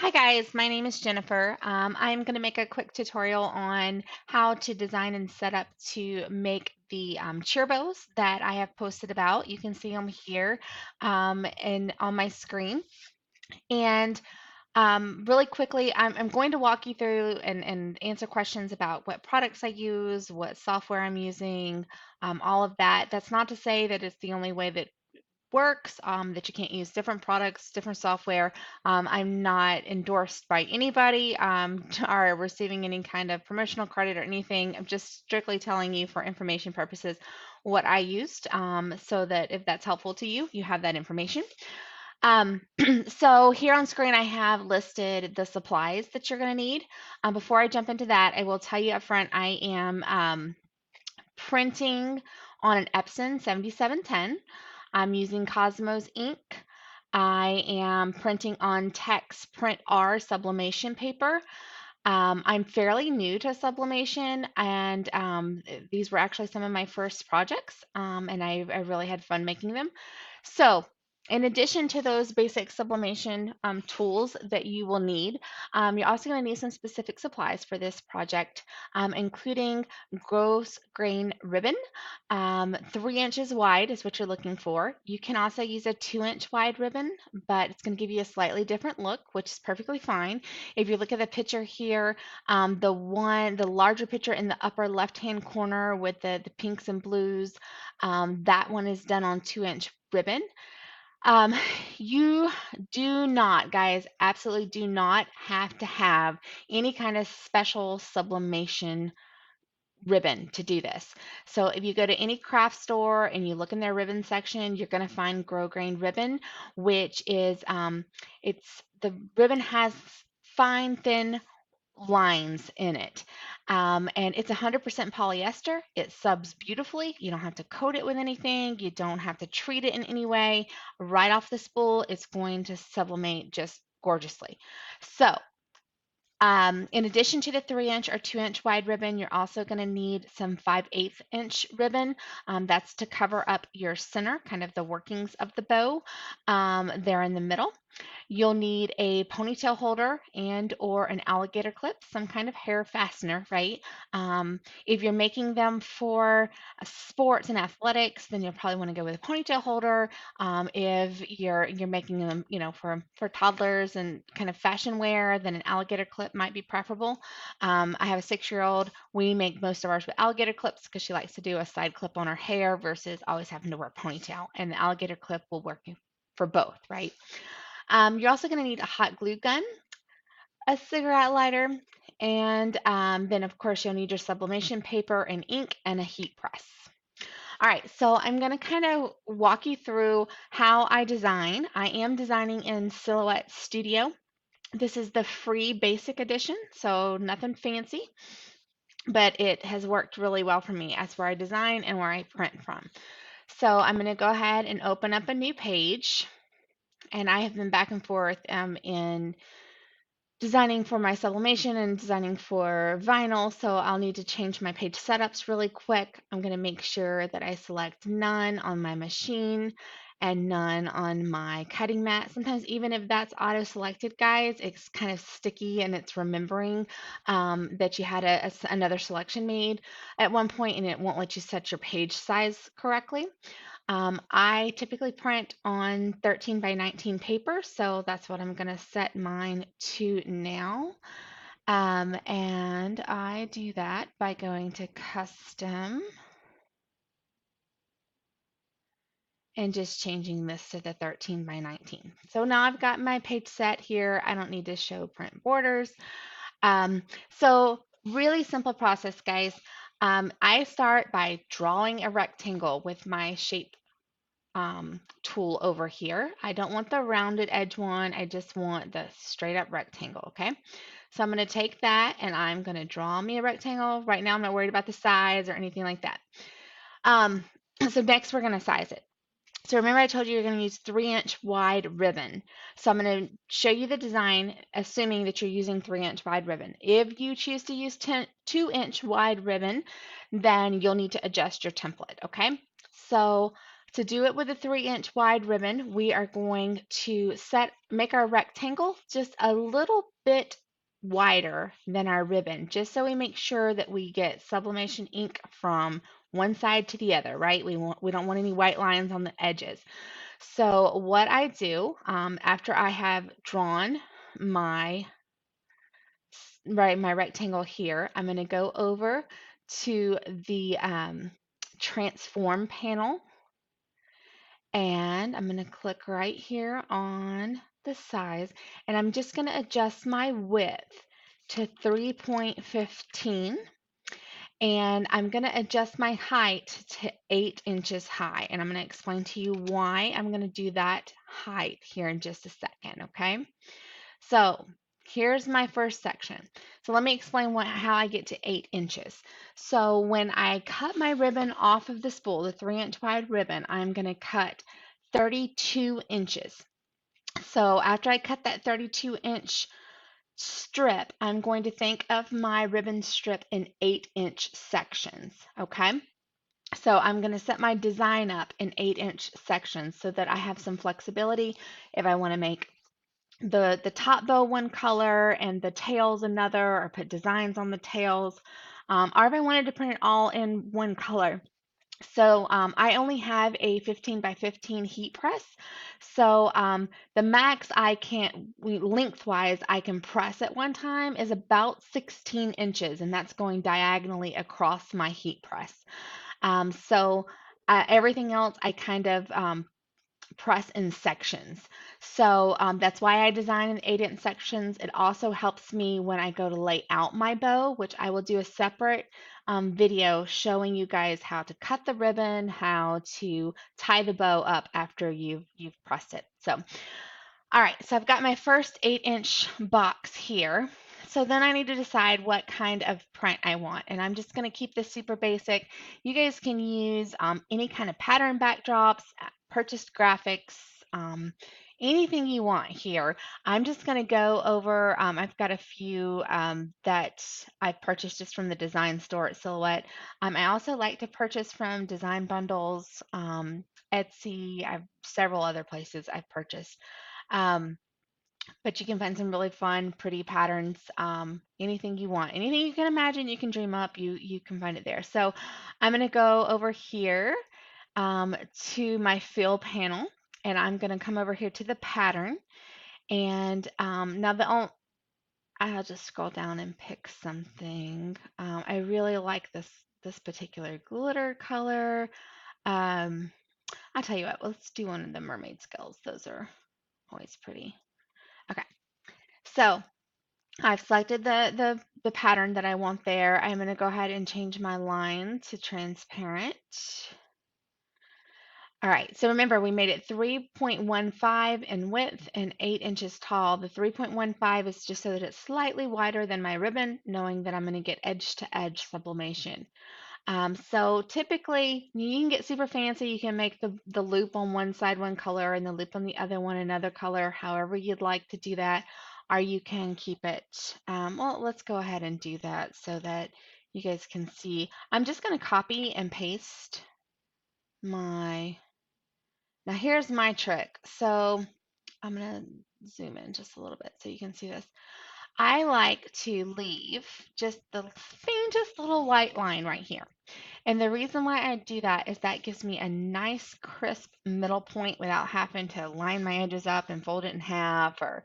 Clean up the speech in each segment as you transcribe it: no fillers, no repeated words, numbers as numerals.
Hi guys, my name is Jennifer. I'm going to make a quick tutorial on how to design and set up to make the cheer bows that I have posted about. You can see them here and on my screen. And really quickly, I'm going to walk you through and answer questions about what products I use, what software I'm using, all of that. That's not to say that it's the only way that works, that you can't use different products, different software. I'm not endorsed by anybody or receiving any kind of promotional credit or anything. I'm just strictly telling you for information purposes what I used so that if that's helpful to you, you have that information. Um, so here on screen, I have listed the supplies that you're going to need. Before I jump into that, I will tell you up front, I am printing on an Epson 7710. I'm using Cosmos ink. I am printing on Tex Print R sublimation paper. I'm fairly new to sublimation, and these were actually some of my first projects, and I really had fun making them. So, in addition to those basic sublimation tools that you will need, you're also going to need some specific supplies for this project, including gross grain ribbon. 3 inches wide is what you're looking for. You can also use a 2-inch wide ribbon, but it's going to give you a slightly different look, which is perfectly fine. If you look at the picture here, the larger picture in the upper left-hand corner with the pinks and blues, that one is done on 2-inch ribbon. Um, you do not, guys, absolutely do not have to have any kind of special sublimation ribbon to do this. So if you go to any craft store and you look in their ribbon section, you're going to find grosgrain ribbon, which is it's the ribbon has fine, thin lines in it. And it's 100% polyester. It subs beautifully. You don't have to coat it with anything. You don't have to treat it in any way. Right off the spool, it's going to sublimate just gorgeously. So in addition to the 3-inch or 2-inch wide ribbon, you're also going to need some 5/8 inch ribbon. That's to cover up your center, kind of the workings of the bow there in the middle. You'll need a ponytail holder and or an alligator clip, some kind of hair fastener, right? If you're making them for sports and athletics, then you'll probably want to go with a ponytail holder. If you're making them, for toddlers and kind of fashion wear, then an alligator clip might be preferable. I have a 6-year-old. We make most of ours with alligator clips because she likes to do a side clip on her hair versus always having to wear a ponytail. And the alligator clip will work for both, right? You're also going to need a hot glue gun, a cigarette lighter, and then of course you'll need your sublimation paper and ink and a heat press. All right, so I'm going to kind of walk you through how I design. I am designing in Silhouette Studio. This is the free basic edition, so nothing fancy, but it has worked really well for me as where I design and where I print from. So I'm going to go ahead and open up a new page, and I have been back and forth in designing for my sublimation and designing for vinyl, so I'll need to change my page setups really quick. I'm going to make sure that I select none on my machine and none on my cutting mat. Sometimes even if that's auto-selected, guys, it's kind of sticky and it's remembering that you had another selection made at one point and it won't let you set your page size correctly. I typically print on 13 by 19 paper, so that's what I'm going to set mine to now. And I do that by going to custom and just changing this to the 13 by 19. So now I've got my page set here. I don't need to show print borders. So really simple process, guys. I start by drawing a rectangle with my shape tool over here. I don't want the rounded edge one. I just want the straight up rectangle, okay? So I'm going to take that and I'm going to draw me a rectangle. Right now I'm not worried about the size or anything like that. So next we're going to size it. So remember I told you you're going to use 3-inch wide ribbon. So I'm going to show you the design assuming that you're using 3-inch wide ribbon. If you choose to use 2-inch wide ribbon, then you'll need to adjust your template, okay? So To do it with a 3-inch wide ribbon, we are going to make our rectangle just a little bit wider than our ribbon, just so we make sure that we get sublimation ink from one side to the other, right? We don't want any white lines on the edges. So what I do after I have drawn my my rectangle here, I'm going to go over to the transform panel, and I'm going to click right here on the size, and I'm just going to adjust my width to 3.15, and I'm going to adjust my height to 8 inches high, and I'm going to explain to you why I'm going to do that height here in just a second, okay? So here's my first section. So let me explain how I get to 8 inches. So when I cut my ribbon off of the spool, the 3-inch wide ribbon, I'm going to cut 32 inches. So after I cut that 32-inch strip, I'm going to think of my ribbon strip in 8-inch sections, okay? So I'm going to set my design up in 8-inch sections so that I have some flexibility if I want to make the top bow one color and the tails another, or put designs on the tails, or if I wanted to print it all in one color. So I only have a 15 by 15 heat press. So the max lengthwise I can press at one time is about 16 inches, and that's going diagonally across my heat press. Everything else I kind of press in sections. So that's why I design in 8-inch sections. It also helps me when I go to lay out my bow, which I will do a separate video showing you guys how to cut the ribbon, how to tie the bow up after you've pressed it. So all right, so I've got my first 8-inch box here. So then I need to decide what kind of print I want, and I'm just going to keep this super basic. You guys can use any kind of pattern backdrops, purchased graphics, anything you want here. I'm just going to go over, I've got a few that I've purchased just from the design store at Silhouette. I also like to purchase from design bundles, Etsy. I've several other places I've purchased. But you can find some really fun, pretty patterns. Anything you want, anything you can imagine, you can dream up, you can find it there. So I'm going to go over here to my fill panel, and I'm going to come over here to the pattern. And now I'll just scroll down and pick something. I really like this particular glitter color. I'll tell you what, let's do one of the mermaid skulls. Those are always pretty. Okay, so I've selected the pattern that I want there. I'm going to go ahead and change my line to transparent. All right, so remember we made it 3.15 in width and 8 inches tall. The 3.15 is just so that it's slightly wider than my ribbon, knowing that I'm going to get edge to edge sublimation. So typically you can get super fancy. You can make the loop on one side one color and the loop on the other one another color, however you'd like to do that, or you can keep it. Well, let's go ahead and do that so that you guys can see. I'm just going to copy and paste my, now here's my trick. So I'm going to zoom in just a little bit so you can see this. I like to leave just the faintest little white line right here. And the reason why I do that is that gives me a nice crisp middle point without having to line my edges up and fold it in half or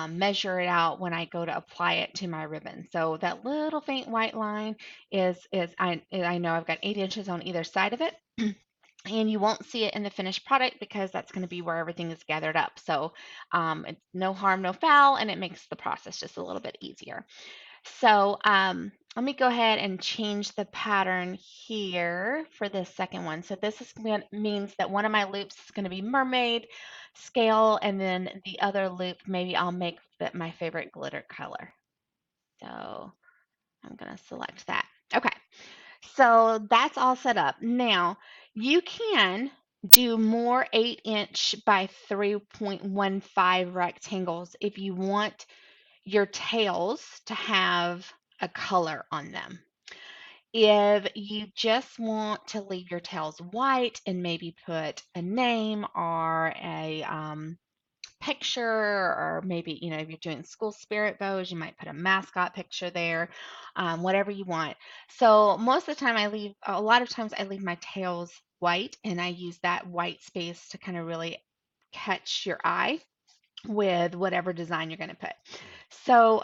measure it out when I go to apply it to my ribbon. So that little faint white line I know I've got 8 inches on either side of it. And you won't see it in the finished product because that's going to be where everything is gathered up. So it's no harm, no foul, and it makes the process just a little bit easier. So let me go ahead and change the pattern here for this second one. So this means that one of my loops is going to be mermaid scale, and then the other loop, maybe I'll make my favorite glitter color. So I'm going to select that. Okay, so that's all set up. Now you can do more 8-inch by 3.15 rectangles if you want your tails to have a color on them. If you just want to leave your tails white and maybe put a name or a picture, or maybe, if you're doing school spirit bows, you might put a mascot picture there, whatever you want. So most of the time a lot of times I leave my tails white, and I use that white space to kind of really catch your eye with whatever design you're going to put. So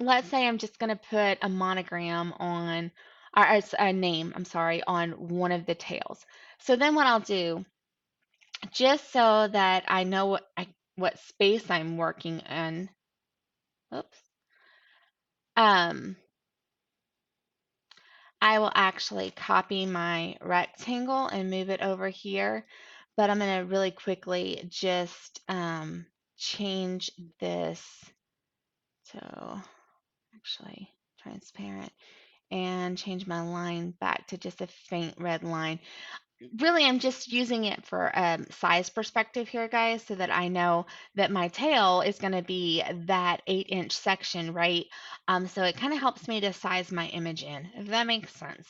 let's say I'm just going to put a monogram on, or a name, I'm sorry, on one of the tails. So then what I'll do, just so that I know what space I'm working in, oops, um, I will actually copy my rectangle and move it over here. But I'm going to really quickly just change this to actually transparent and change my line back to just a faint red line. Really, I'm just using it for size perspective here, guys, so that I know that my tail is going to be that 8-inch section, right? So it kind of helps me to size my image in, if that makes sense.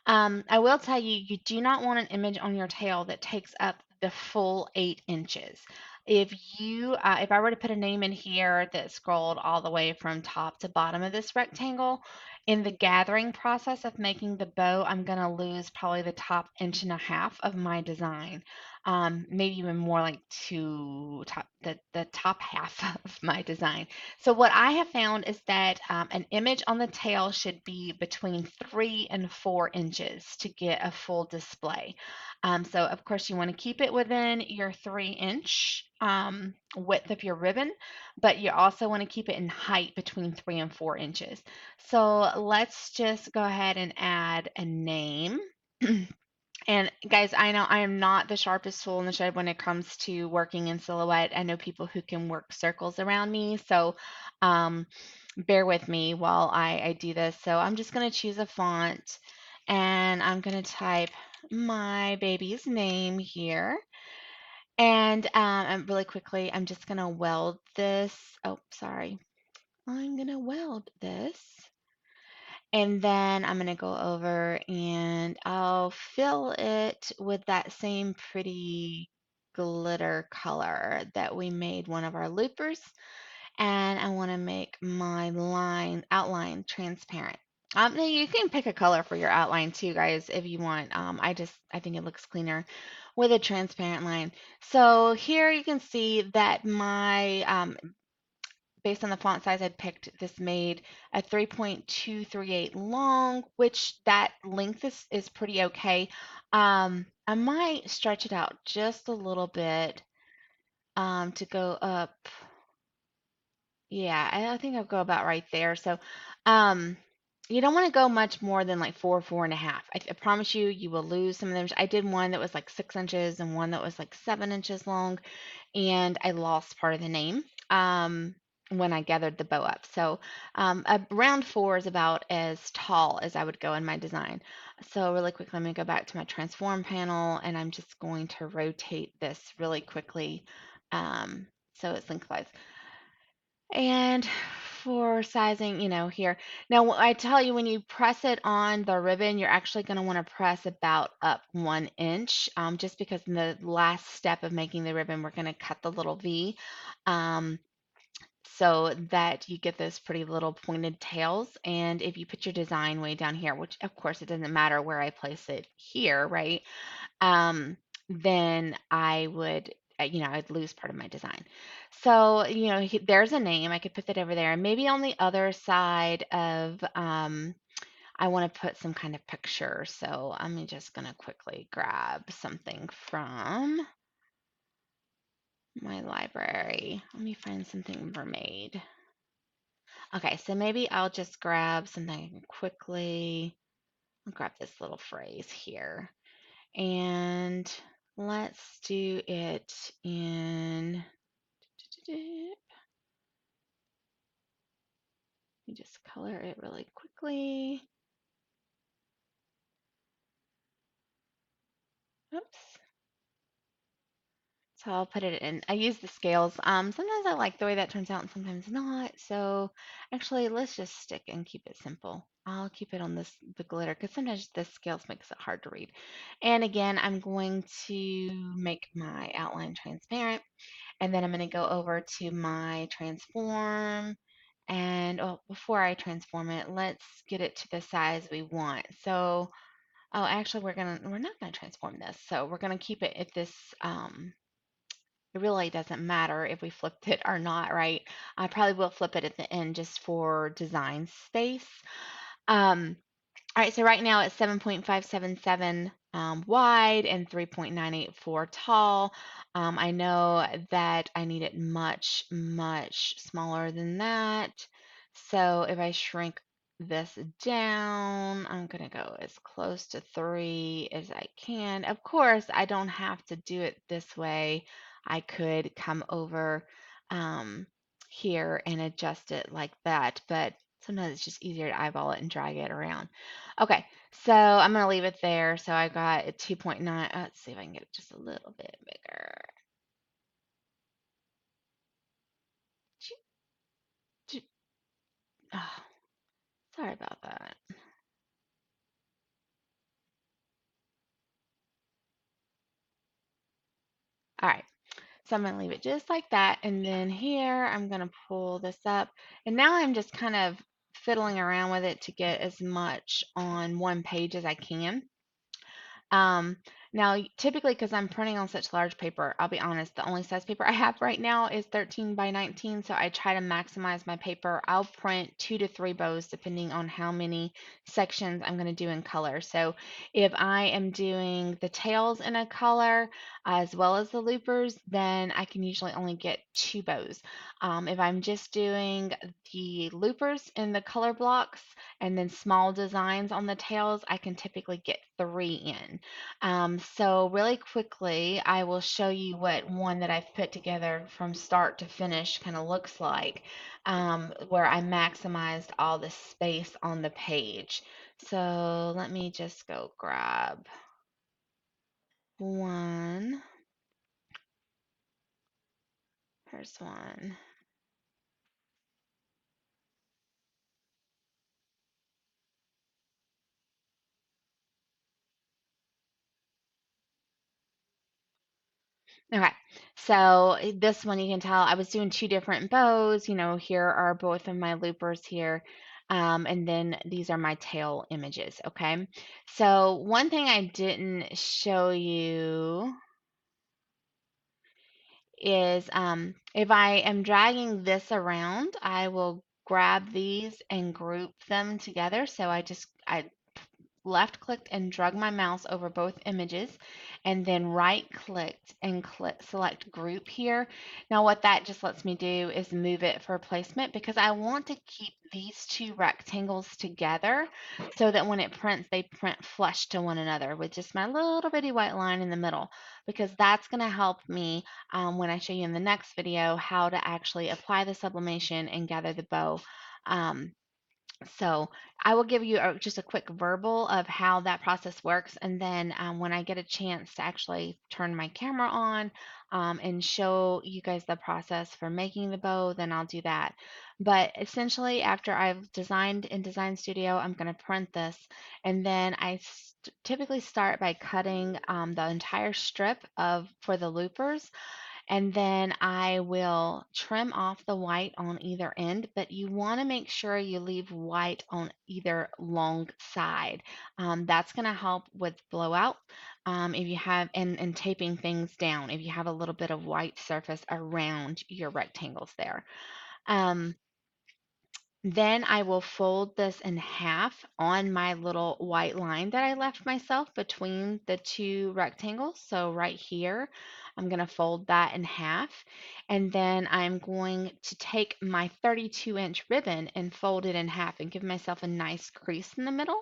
I will tell you, you do not want an image on your tail that takes up the full 8 inches. If I were to put a name in here that scrolled all the way from top to bottom of this rectangle, in the gathering process of making the bow, I'm going to lose probably the top 1.5 inches of my design. Maybe even more, like the top half of my design. So what I have found is that an image on the tail should be between 3 and 4 inches to get a full display. So of course you want to keep it within your 3-inch width of your ribbon, but you also want to keep it in height between 3 and 4 inches. So let's just go ahead and add a name. And guys, I know I am not the sharpest tool in the shed when it comes to working in silhouette. I know people who can work circles around me, so um, bear with me while I do this. So I'm just going to choose a font, and I'm going to type my baby's name here. And really quickly, I'm just going to weld this. Oh, sorry. I'm going to weld this. And then I'm going to go over and I'll fill it with that same pretty glitter color that we made one of our loopers. And I want to make my outline transparent. Now you can pick a color for your outline too, guys, if you want. I think it looks cleaner with a transparent line. So here you can see that my based on the font size I'd picked, this made a 3.238 long, which that length is pretty okay. I might stretch it out just a little bit to go up. Yeah, I think I'll go about right there. So um, you don't want to go much more than like 4.5. I promise you, you will lose some of them. I did one that was like 6 inches and one that was like 7 inches long, and I lost part of the name when I gathered the bow up. So round 4 is about as tall as I would go in my design. So really quickly, I'm going to go back to my transform panel, and I'm just going to rotate this really quickly so it's lengthwise. And for sizing, here. Now, I tell you, when you press it on the ribbon, you're actually going to want to press about up 1 inch, just because in the last step of making the ribbon, we're going to cut the little V, um, so that you get those pretty little pointed tails. And if you put your design way down here, which of course it doesn't matter where I place it here, right? um, then I would, I'd lose part of my design. So, there's a name. I could put that over there. And maybe on the other side of, I want to put some kind of picture. So I'm just going to quickly grab something from my library. Let me find something mermaid. Okay, so maybe I'll just grab something quickly. I'll grab this little phrase here. And let's do it in, let me just color it really quickly. Oops. So I'll put it in. I use the scales. Sometimes I like the way that turns out and sometimes not. So actually, let's just stick and keep it simple. I'll keep it on the glitter because sometimes the scales makes it hard to read. And again, I'm going to make my outline transparent, and then I'm going to go over to my transform. And oh, before I transform it, let's get it to the size we want. So, oh, actually, we're not gonna transform this. So we're gonna keep it at this. It really doesn't matter if we flipped it or not, right? I probably will flip it at the end just for design space. Um, all right, so right now it's 7.577 wide and 3.984 tall. I know that I need it much, much smaller than that. So if I shrink this down, I'm going to go as close to 3 as I can. Of course, I don't have to do it this way. I could come over here and adjust it like that, but sometimes it's just easier to eyeball it and drag it around. Okay, so I'm going to leave it there. So I got a 2.9. Let's see if I can get it just a little bit bigger. Oh, sorry about that. All right, so I'm going to leave it just like that. And then here, I'm going to pull this up. And now I'm just kind of fiddling around with it to get as much on one page as I can. Um, Now, typically, because I'm printing on such large paper, I'll be honest, the only size paper I have right now is 13 by 19, so I try to maximize my paper. I'll print 2 to 3 bows depending on how many sections I'm going to do in color. So if I am doing the tails in a color as well as the loopers, then I can usually only get 2 bows. If I'm just doing the loopers in the color blocks and then small designs on the tails, I can typically get 3 in. So really quickly, I will show you what one that I've put together from start to finish kind of looks like, where I maximized all the space on the page. So let me just go grab one. Here's one. Okay, so this one you can tell I was doing 2 different bows. Here are both of my loopers here. And then these are my tail images, okay? So one thing I didn't show you is if I am dragging this around, I will grab these and group them together. So I left clicked and drug my mouse over both images and then right clicked and select group here. Now what that just lets me do is move it for placement because I want to keep these 2 rectangles together so that when it prints, they print flush to one another with just my little bitty white line in the middle, because that's going to help me when I show you in the next video how to actually apply the sublimation and gather the bow. Um, so I will give you just a quick verbal of how that process works, and then when I get a chance to actually turn my camera on and show you guys the process for making the bow, then I'll do that. But essentially, after I've designed in Design Studio, I'm going to print this, and then I typically start by cutting the entire strip for the loopers, and then I will trim off the white on either end, but you want to make sure you leave white on either long side. That's going to help with blowout if you have, and taping things down if you have a little bit of white surface around your rectangles there. Um, then I will fold this in half on my little white line that I left myself between the 2 rectangles. So right here, I'm going to fold that in half. And then I'm going to take my 32-inch ribbon and fold it in half and give myself a nice crease in the middle.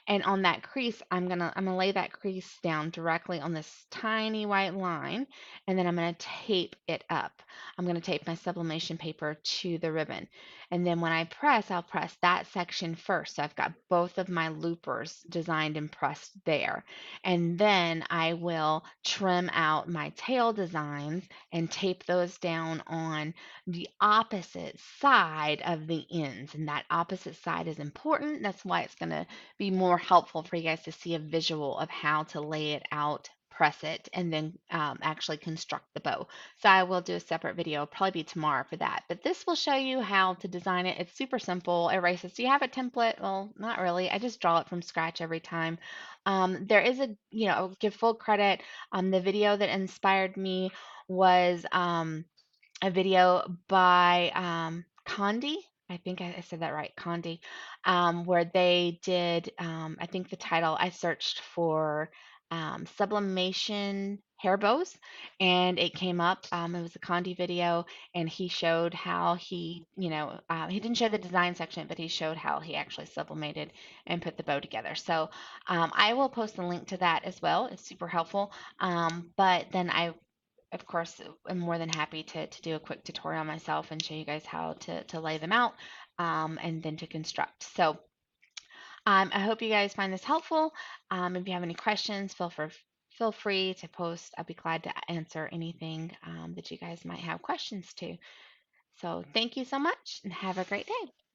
And on that crease, I'm gonna lay that crease down directly on this tiny white line, and then I'm gonna tape it up. I'm gonna tape my sublimation paper to the ribbon. And then when I press, I'll press that section first. So I've got both of my loopers designed and pressed there. And then I will trim out my tail designs and tape those down on the opposite side of the ends. And that opposite side is important. That's why it's going to be more helpful for you guys to see a visual of how to lay it out, press it, and then actually construct the bow. So I will do a separate video, probably be tomorrow for that. But this will show you how to design it. It's super simple. It says, do you have a template? Well, not really. I just draw it from scratch every time. There is I'll give full credit. The video that inspired me was a video by Condi. I think I said that right, Condi, where they did, I think the title, I searched for sublimation hair bows, and it came up. It was a Condi video, and he showed how he didn't show the design section, but he showed how he actually sublimated and put the bow together. So I will post a link to that as well. It's super helpful. But then I of course, I'm more than happy to do a quick tutorial myself and show you guys how to lay them out and then to construct. So I hope you guys find this helpful. If you have any questions, feel free to post. I'll be glad to answer anything that you guys might have questions to. So thank you so much and have a great day.